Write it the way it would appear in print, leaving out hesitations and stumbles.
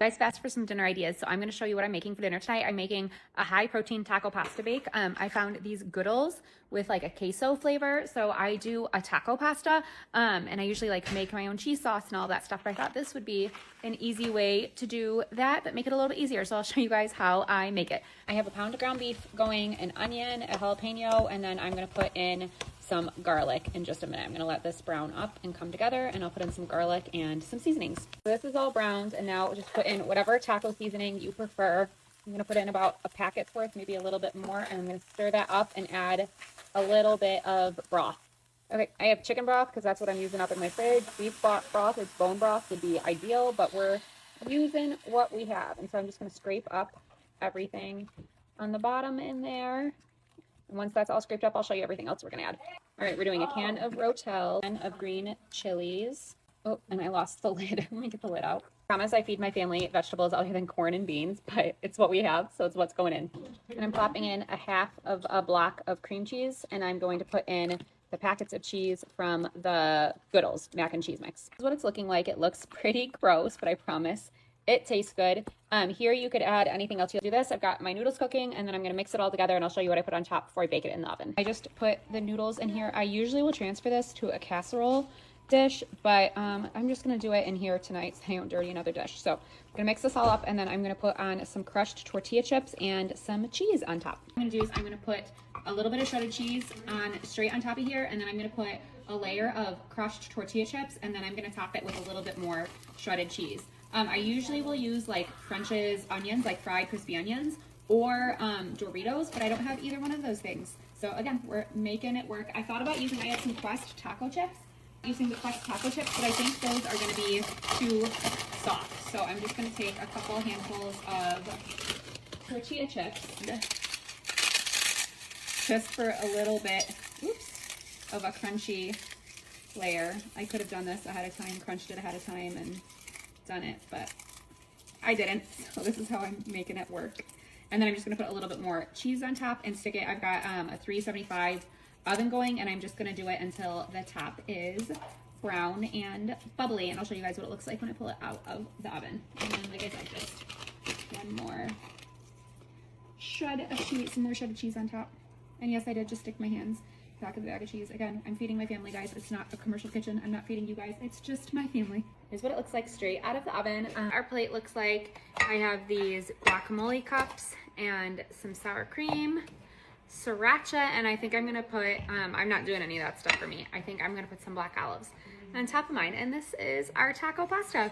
Guys, fast for some dinner ideas. So I'm going to show you what I'm making for dinner tonight. I'm making a high protein taco pasta bake. I found these Goodles with like a queso flavor. So I do a taco pasta and I usually like make my own cheese sauce and all that stuff. But I thought this would be an easy way to do that, but make it a little bit easier. So I'll show you guys how I make it. I have a pound of ground beef going, an onion, a jalapeno, and then I'm going to put in some garlic in just a minute. I'm going to let this brown up and come together, and I'll put in some garlic and some seasonings. So this is all browned, and now just put in whatever taco seasoning you prefer. I'm going to put in about a packet's worth, maybe a little bit more, and I'm going to stir that up and add a little bit of broth. Okay, I have chicken broth because that's what I'm using up in my fridge. Beef broth or bone broth would be ideal, but we're using what we have. And so I'm just going to scrape up everything on the bottom in there. And once that's all scraped up, I'll show you everything else we're going to add. All right, we're doing a can of Rotel, and of green chilies. Oh, and I lost the lid. Let me get the lid out. I promise I feed my family vegetables other than corn and beans, but it's what we have, so it's what's going in. And I'm plopping in a half of a block of cream cheese, and I'm going to put in the packets of cheese from the Goodles mac and cheese mix. This is what it's looking like. It looks pretty gross, but I promise it tastes good. Here you could add anything else. You'll do this. I've got my noodles cooking, and then I'm going to mix it all together, and I'll show you what I put on top before I bake it in the oven. I just put the noodles in here. I usually will transfer this to a casserole dish, but I'm just going to do it in here tonight so I don't dirty another dish. So I'm going to mix this all up, and then I'm going to put on some crushed tortilla chips and some cheese on top. What I'm going to do is I'm going to put a little bit of shredded cheese on straight on top of here, and then I'm going to put a layer of crushed tortilla chips, and then I'm going to top it with a little bit more shredded cheese. I usually will use like French's onions, like fried crispy onions, or Doritos, but I don't have either one of those things. So again, we're making it work. I thought about I had some Quest taco chips, using the Quest taco chips, but I think those are going to be too soft. So I'm just going to take a couple handfuls of tortilla chips, just for a little bit, of a crunchy layer. I could have done this ahead of time, crunched it ahead of time, and done it, but I didn't. So this is how I'm making it work. And then I'm just going to put a little bit more cheese on top and stick it. I've got a 375 oven going, and I'm just going to do it until the top is brown and bubbly, and I'll show you guys what it looks like when I pull it out of the oven. And then, like I said, just one more shred of cheese, some more shredded cheese on top. And yes, I did just stick my hands back of the bag of cheese. Again, I'm feeding my family, guys. It's not a commercial kitchen. I'm not feeding you guys. It's just my family. Here's what it looks like straight out of the oven. Our plate looks like I have these guacamole cups and some sour cream, sriracha, and I think I'm gonna put, I'm not doing any of that stuff for me. I think I'm gonna put some black olives on top of mine. And this is our taco pasta.